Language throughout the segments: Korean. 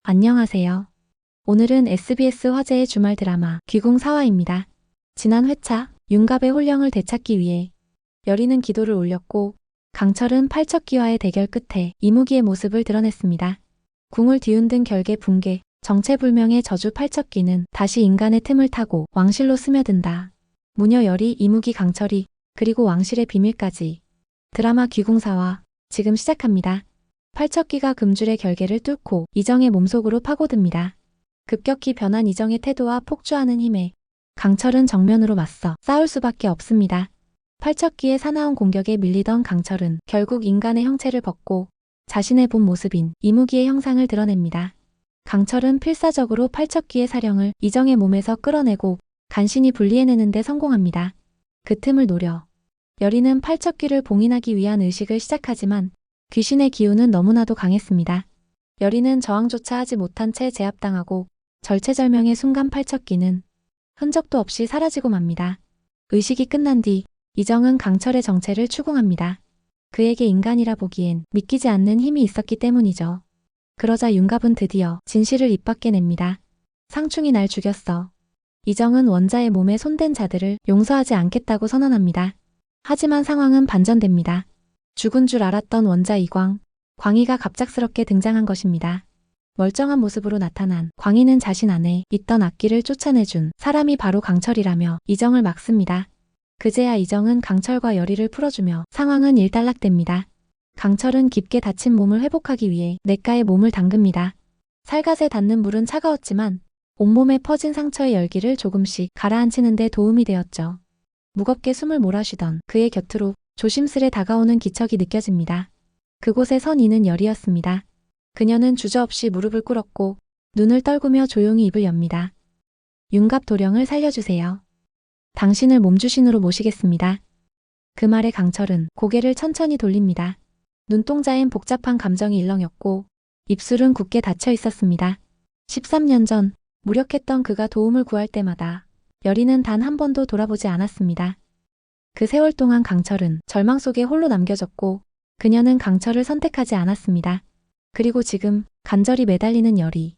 안녕하세요. 오늘은 SBS 화제의 주말 드라마 귀궁 4화입니다. 지난 회차 윤갑의 혼령을 되찾기 위해 여리는 기도를 올렸고 강철은 팔척기와의 대결 끝에 이무기의 모습을 드러냈습니다. 궁을 뒤흔든 결계 붕괴, 정체불명의 저주 팔척기는 다시 인간의 틈을 타고 왕실로 스며든다. 무녀 여리, 이무기, 강철이 그리고 왕실의 비밀까지. 드라마 귀궁 4화 지금 시작합니다. 팔척기가 금줄의 결계를 뚫고 이정의 몸속으로 파고듭니다. 급격히 변한 이정의 태도와 폭주하는 힘에 강철은 정면으로 맞서 싸울 수밖에 없습니다. 팔척기의 사나운 공격에 밀리던 강철은 결국 인간의 형체를 벗고 자신의 본 모습인 이무기의 형상을 드러냅니다. 강철은 필사적으로 팔척기의 사령을 이정의 몸에서 끌어내고 간신히 분리해내는 데 성공합니다. 그 틈을 노려 여리는 팔척기를 봉인하기 위한 의식을 시작하지만 귀신의 기운은 너무나도 강했습니다. 여리는 저항조차 하지 못한 채 제압당하고 절체절명의 순간 팔척기는 흔적도 없이 사라지고 맙니다. 의식이 끝난 뒤 이정은 강철의 정체를 추궁합니다. 그에게 인간이라 보기엔 믿기지 않는 힘이 있었기 때문이죠. 그러자 윤갑은 드디어 진실을 입 밖에 냅니다. 상충이 날 죽였어. 이정은 원자의 몸에 손댄 자들을 용서하지 않겠다고 선언합니다. 하지만 상황은 반전됩니다. 죽은 줄 알았던 원자 이광, 광희가 갑작스럽게 등장한 것입니다. 멀쩡한 모습으로 나타난 광희는 자신 안에 있던 악기를 쫓아내준 사람이 바로 강철이라며 이정을 막습니다. 그제야 이정은 강철과 여리를 풀어주며 상황은 일단락됩니다. 강철은 깊게 다친 몸을 회복하기 위해 냇가에 몸을 담급니다. 살갗에 닿는 물은 차가웠지만 온몸에 퍼진 상처의 열기를 조금씩 가라앉히는 데 도움이 되었죠. 무겁게 숨을 몰아쉬던 그의 곁으로 조심스레 다가오는 기척이 느껴집니다. 그곳에 선 이는 여리였습니다. 그녀는 주저없이 무릎을 꿇었고 눈을 떨구며 조용히 입을 엽니다. 윤갑 도령을 살려주세요. 당신을 몸주신으로 모시겠습니다. 그 말에 강철은 고개를 천천히 돌립니다. 눈동자엔 복잡한 감정이 일렁였고 입술은 굳게 닫혀 있었습니다. 13년 전 무력했던 그가 도움을 구할 때마다 여리는 단 한 번도 돌아보지 않았습니다. 그 세월 동안 강철은 절망 속에 홀로 남겨졌고 그녀는 강철을 선택하지 않았습니다. 그리고 지금 간절히 매달리는 여리.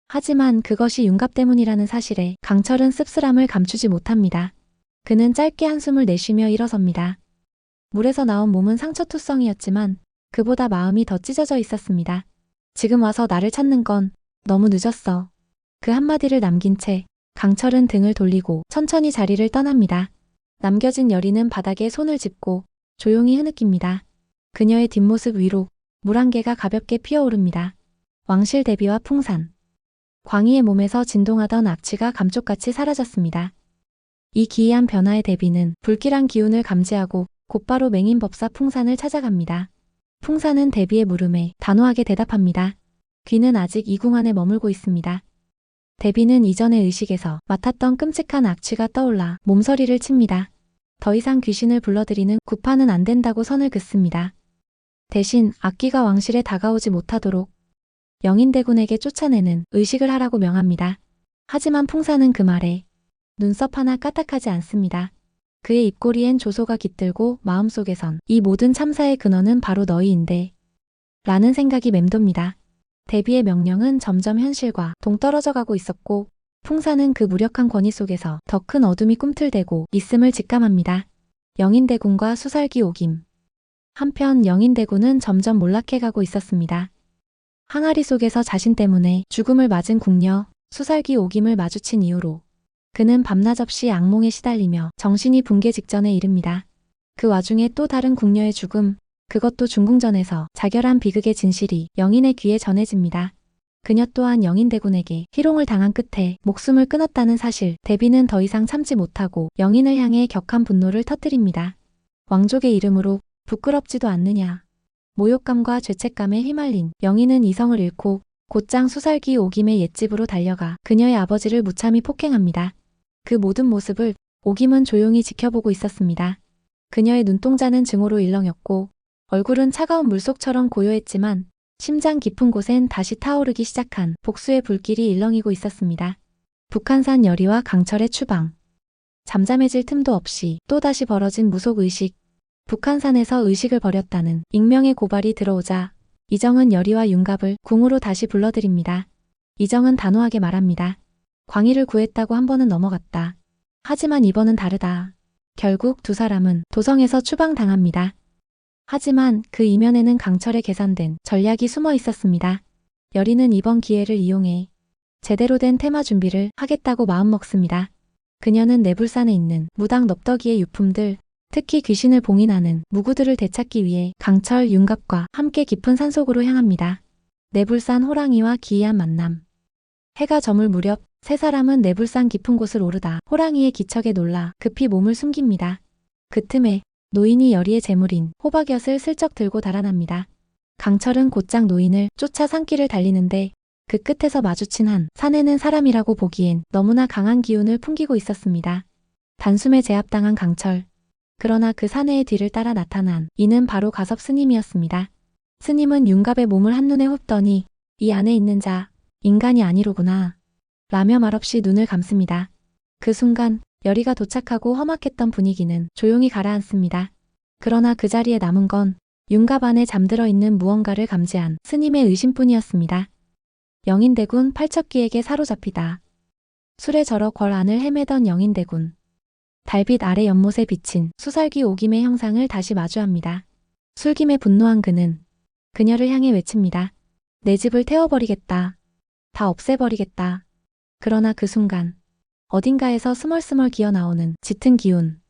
하지만 그것이 윤갑 때문이라는 사실에 강철은 씁쓸함을 감추지 못합니다. 그는 짧게 한숨을 내쉬며 일어섭니다. 물에서 나온 몸은 상처투성이었지만 그보다 마음이 더 찢어져 있었습니다. 지금 와서 나를 찾는 건 너무 늦었어. 그 한마디를 남긴 채 강철은 등을 돌리고 천천히 자리를 떠납니다. 남겨진 여리는 바닥에 손을 짚고 조용히 흐느낍니다. 그녀의 뒷모습 위로 물 한 개가 가볍게 피어오릅니다. 왕실 대비와 풍산. 광희의 몸에서 진동하던 악취가 감쪽같이 사라졌습니다. 이 기이한 변화의 대비는 불길한 기운을 감지하고 곧바로 맹인법사 풍산을 찾아갑니다. 풍산은 대비의 물음에 단호하게 대답합니다. 귀는 아직 이궁 안에 머물고 있습니다. 대비는 이전의 의식에서 맡았던 끔찍한 악취가 떠올라 몸서리를 칩니다. 더 이상 귀신을 불러들이는 구파는 안 된다고 선을 긋습니다. 대신 악기가 왕실에 다가오지 못하도록 영인대군에게 쫓아내는 의식을 하라고 명합니다. 하지만 풍사는 그 말에 눈썹 하나 까딱하지 않습니다. 그의 입꼬리엔 조소가 깃들고 마음속에선 이 모든 참사의 근원은 바로 너희인데 라는 생각이 맴돕니다. 대비의 명령은 점점 현실과 동떨어져 가고 있었고 풍사는 그 무력한 권위 속에서 더 큰 어둠이 꿈틀대고 있음을 직감합니다. 영인대군과 수살기 오김. 한편 영인대군은 점점 몰락해가고 있었습니다. 항아리 속에서 자신 때문에 죽음을 맞은 궁녀 수살기 오김을 마주친 이후로 그는 밤낮 없이 악몽에 시달리며 정신이 붕괴 직전에 이릅니다. 그 와중에 또 다른 궁녀의 죽음, 그것도 중궁전에서 자결한 비극의 진실이 영인의 귀에 전해집니다. 그녀 또한 영인대군에게 희롱을 당한 끝에 목숨을 끊었다는 사실, 대비는 더 이상 참지 못하고 영인을 향해 격한 분노를 터뜨립니다. 왕족의 이름으로 부끄럽지도 않느냐. 모욕감과 죄책감에 휘말린 영인은 이성을 잃고 곧장 수살기 오김의 옛집으로 달려가 그녀의 아버지를 무참히 폭행합니다. 그 모든 모습을 오김은 조용히 지켜보고 있었습니다. 그녀의 눈동자는 증오로 일렁였고 얼굴은 차가운 물속처럼 고요했지만 심장 깊은 곳엔 다시 타오르기 시작한 복수의 불길이 일렁이고 있었습니다. 북한산 여리와 강철의 추방. 잠잠해질 틈도 없이 또다시 벌어진 무속의식. 북한산에서 의식을 버렸다는 익명의 고발이 들어오자 이정은 여리와 윤갑을 궁으로 다시 불러들입니다. 이정은 단호하게 말합니다. 광희를 구했다고 한 번은 넘어갔다. 하지만 이번은 다르다. 결국 두 사람은 도성에서 추방당합니다. 하지만 그 이면에는 강철의 계산된 전략이 숨어 있었습니다. 여리는 이번 기회를 이용해 제대로 된 테마 준비를 하겠다고 마음먹습니다. 그녀는 내불산에 있는 무당 넙덕이의 유품들, 특히 귀신을 봉인하는 무구들을 되찾기 위해 강철, 윤갑과 함께 깊은 산속으로 향합니다. 내불산 호랑이와 기이한 만남. 해가 저물 무렵 세 사람은 내불산 깊은 곳을 오르다 호랑이의 기척에 놀라 급히 몸을 숨깁니다. 그 틈에 노인이 여리의 재물인 호박엿을 슬쩍 들고 달아납니다. 강철은 곧장 노인을 쫓아 산길을 달리는데 그 끝에서 마주친 한 사내는 사람이라고 보기엔 너무나 강한 기운을 풍기고 있었습니다. 단숨에 제압당한 강철. 그러나 그 사내의 뒤를 따라 나타난 이는 바로 가섭 스님이었습니다. 스님은 윤갑의 몸을 한눈에 훑더니 이 안에 있는 자, 인간이 아니로구나 라며 말없이 눈을 감습니다. 그 순간 여리가 도착하고 험악했던 분위기는 조용히 가라앉습니다. 그러나 그 자리에 남은 건 윤갑 안에 잠들어 있는 무언가를 감지한 스님의 의심뿐이었습니다. 영인대군 팔척기에게 사로잡히다. 술에 절어 궐 안을 헤매던 영인대군. 달빛 아래 연못에 비친 수살귀 오김의 형상을 다시 마주합니다. 술김에 분노한 그는 그녀를 향해 외칩니다. 내 집을 태워버리겠다. 다 없애버리겠다. 그러나 그 순간 어딘가에서 스멀스멀 기어나오는 짙은 기운.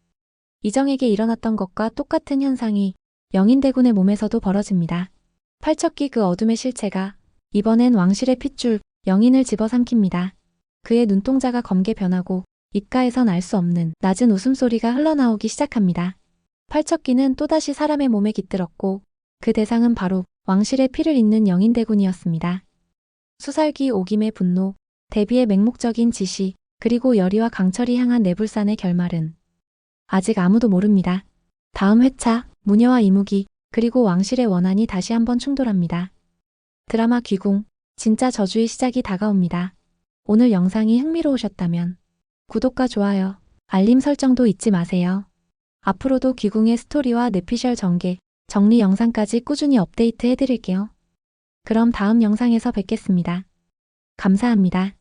이정에게 일어났던 것과 똑같은 현상이 영인대군의 몸에서도 벌어집니다. 팔척기 그 어둠의 실체가 이번엔 왕실의 핏줄 영인을 집어삼킵니다. 그의 눈동자가 검게 변하고 입가에선 알 수 없는 낮은 웃음소리가 흘러나오기 시작합니다. 팔척기는 또다시 사람의 몸에 깃들었고 그 대상은 바로 왕실의 피를 잇는 영인대군이었습니다. 수살귀 오김의 분노, 대비의 맹목적인 지시, 그리고 여리와 강철이 향한 내불산의 결말은 아직 아무도 모릅니다. 다음 회차, 무녀와 이무기, 그리고 왕실의 원한이 다시 한번 충돌합니다. 드라마 귀궁, 진짜 저주의 시작이 다가옵니다. 오늘 영상이 흥미로우셨다면 구독과 좋아요, 알림 설정도 잊지 마세요. 앞으로도 귀궁의 스토리와 뇌피셜 전개, 정리 영상까지 꾸준히 업데이트 해드릴게요. 그럼 다음 영상에서 뵙겠습니다. 감사합니다.